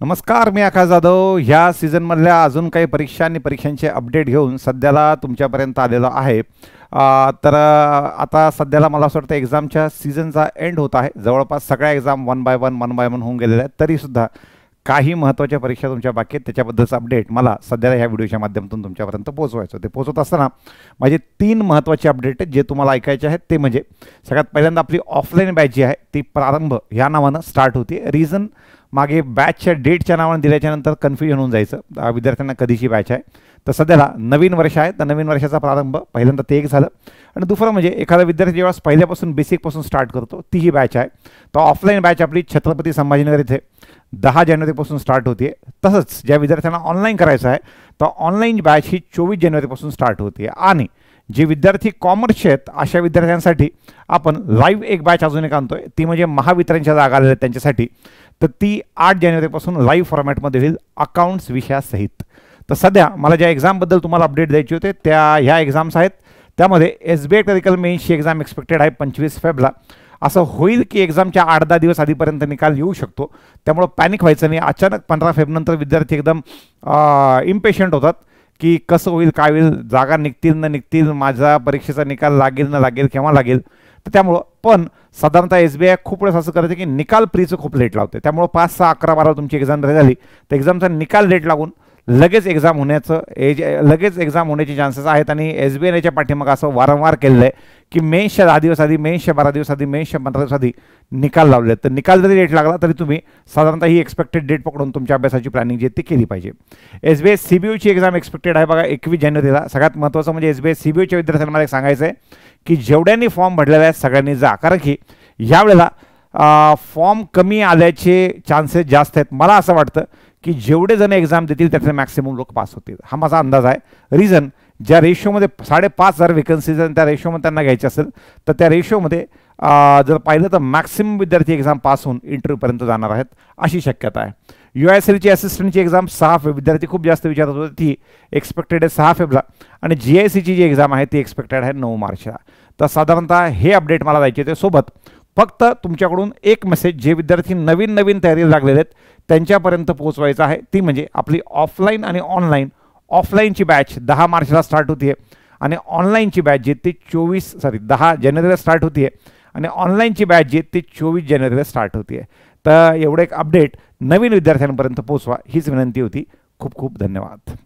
नमस्कार, मी आकाश जाधव. ह्या सीझनमधल्या अजून काही परीक्षा आणि परीक्षांचे अपडेट घेऊन सध्याला तुमच्यापर्यंत आलेलो आहे. आता सध्याला मला असं वाटतं एक्झामच्या सीझनचा एंड होत आहे. जवळपास सगळ्या एक्झाम वन बाय वन होऊन गेलेल्या आहेत. तरीसुद्धा काही महत्त्वाच्या परीक्षा तुमच्या बाकी आहेत. त्याच्याबद्दलचं अपडेट मला सध्याला ह्या व्हिडिओच्या माध्यमातून तुमच्यापर्यंत पोहोचवायचं. ते पोहोचवत असताना माझे 3 महत्त्वाचे अपडेट आहेत जे तुम्हाला ऐकायचे आहेत. ते म्हणजे सगळ्यात पहिल्यांदा आपली ऑफलाईन बॅच जी आहे ती प्रारंभ ह्या नावानं स्टार्ट होती. रिझन मागे बॅचच्या डेटच्या नावानं दिल्याच्यानंतर कन्फ्युजन होऊन जायचं विद्यार्थ्यांना कधीची बॅच आहे. तर सध्याला नवीन वर्ष आहे, तर नवीन वर्षाचा प्रारंभ पहिल्यांदा ते एक झालं. आणि दुसरं म्हणजे एखादा विद्यार्थी जेव्हा पहिल्यापासून बेसिकपासून स्टार्ट करतो ती ही बॅच आहे. तर ऑफलाईन बॅच आपली छत्रपती संभाजीनगर इथे 10 जानेवारीपासून स्टार्ट होते. तसंच ज्या विद्यार्थ्यांना ऑनलाईन करायचं आहे तर ऑनलाईन बॅच ही 24 जानेवारीपासून स्टार्ट होते. आणि जे विद्यार्थी कॉमर्सचे आहेत अशा विद्यार्थ्यांसाठी आपण लाईव्ह एक बॅच अजून एक आणतोय. ती म्हणजे महावितरणच्या जागा आलेल्या आहेत त्यांच्यासाठी. तर ती 8 जानेवारीपासून लाईव्ह फॉर्मॅटमध्ये होईल अकाउंट्स विषयासहित. तर सध्या मला ज्या एक्झामबद्दल तुम्हाला अपडेट द्यायचे होते त्या ह्या एक्झाम्स आहेत. त्यामध्ये SBI क्लरिकल मेन्सची एक्झाम एक्सपेक्टेड आहे 25 फेब्रुवारीला. असं होईल की एक्झामच्या 8-10 दिवस आधीपर्यंत निकाल येऊ शकतो. त्यामुळं पॅनिक व्हायचं नाही. अचानक 15 फेब्रुवारीनंतर विद्यार्थी एकदम इम्पेशंट होतात की कसं होईल, काय होईल, जागा निघतील न निघतील, माझा परीक्षेचा निकाल लागेल न लागेल, केव्हा लागेल. तर त्यामुळं पण साधारणतः SBI खूप वेळेस असं करते की निकाल प्रीचं खूप लेट लावते. त्यामुळं 5, 6, 11, 12 तुमची एक्झाम झाली तर एक्झामचा निकाल लेट लागून लगेच एक्झाम होण्याचे चान्सेस आहेत. आणि SBIच्या पाठीमागं असं वारंवार केलेलं आहे की मेन्सच्या 10 दिवस आधी, मेन्सच्या 12 दिवस आधी, मेन्सच्या 15 दिवस आधी निकाल लावले आहेत. तर निकाल जरी लेट लागला तरी तुम्ही साधारणतः ही एक्सपेक्टेड डेट पकडून तुमच्या अभ्यासाची प्लॅनिंग जी ती केली पाहिजे. SBI CBOची एक्झाम एक्सपेक्टेड आहे बघा 21 जानेवारीला. सगळ्यात महत्त्वाचं म्हणजे SBI CBOच्या विद्यार्थ्यांना मला सांगायचं आहे की जेवढ्यांनी फॉर्म भरलेले आहेत सगळ्यांनी जा, कारण की यावेळेला फॉर्म कमी आल्याचे चान्सेस जास्त आहेत. मला असं वाटतं की जेवढे जण एक्झाम देतील त्यातले मॅक्सिमम लोक पास होतील, हा माझा अंदाज आहे. रिझन ज्या रेशोमध्ये 5,500 वेकन्सीज त्या रेशोमध्ये त्यांना घ्यायचे असेल तर त्या रेशोमध्ये जर पाहिलं तर मॅक्सिमम विद्यार्थी एक्झाम पास होऊन इंटरव्ह्यूपर्यंत जाणार आहेत अशी शक्यता आहे. UISLची असिस्टंटची एक्झाम 6 विद्यार्थी खूप जास्त विचारत होते, ती एक्सपेक्टेड आहे 6 फेब्रुवारी. आणि GICची जी एक्झाम आहे ती एक्सपेक्टेड आहे 9 मार्चला. तर साधारणतः हे अपडेट मला द्यायचे ते. सोबत फक्त तुमच्याकडून एक मेसेज जे विद्यार्थी नवीन तयारीला लागलेले आहेत त्यांच्यापर्यंत पोहोचवायचं आहे. ती म्हणजे आपली ऑफलाईन आणि ऑनलाईन. ऑफलाईनची बॅच 10 मार्चला स्टार्ट होती आणि ऑनलाईनची बॅच जी ती 10 जानेवारीला स्टार्ट होती आणि ऑनलाईनची बॅच जी ती 24 जानेवारीला स्टार्ट होती. तर एवढे एक अपडेट नवीन विद्यार्थ्यांपर्यंत पोहोचवा हीच विनंती होती. खूप खूप धन्यवाद.